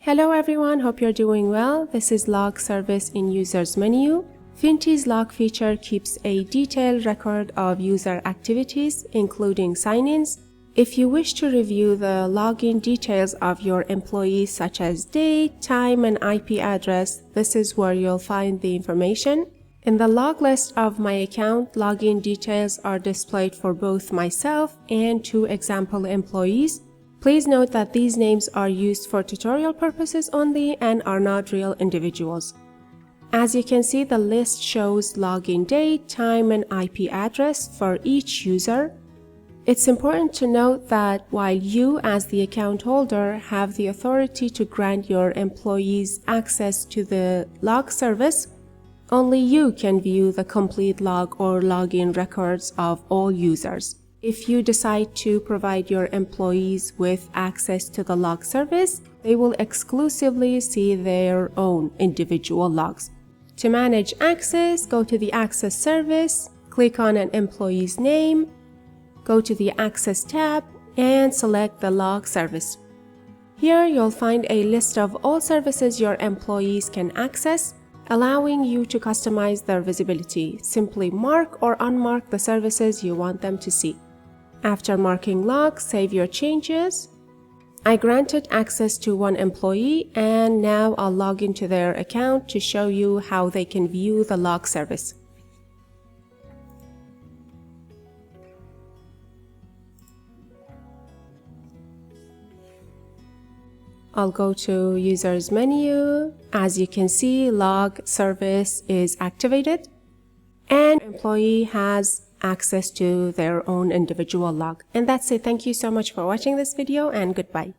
Hello everyone, hope you're doing well. This is log service in users menu. Finty's log feature keeps a detailed record of user activities, including sign-ins. If you wish to review the login details of your employees such as date, time, and IP address, this is where you'll find the information. In the log list of my account, login details are displayed for both myself and 2 example employees. Please note that these names are used for tutorial purposes only and are not real individuals. As you can see, the list shows login date, time, and IP address for each user. It's important to note that while you, as the account holder, have the authority to grant your employees access to the log service, only you can view the complete log or login records of all users. If you decide to provide your employees with access to the log service, they will exclusively see their own individual logs. To manage access, go to the Access service, click on an employee's name, go to the Access tab, and select the log service. Here you'll find a list of all services your employees can access, allowing you to customize their visibility. Simply mark or unmark the services you want them to see. After marking log, save your changes. I granted access to 1 employee, and now I'll log into their account to show you how they can view the log service. I'll go to Users menu. As you can see, log service is activated, and employee has access to their own individual log. And that's it. Thank you so much for watching this video, and goodbye.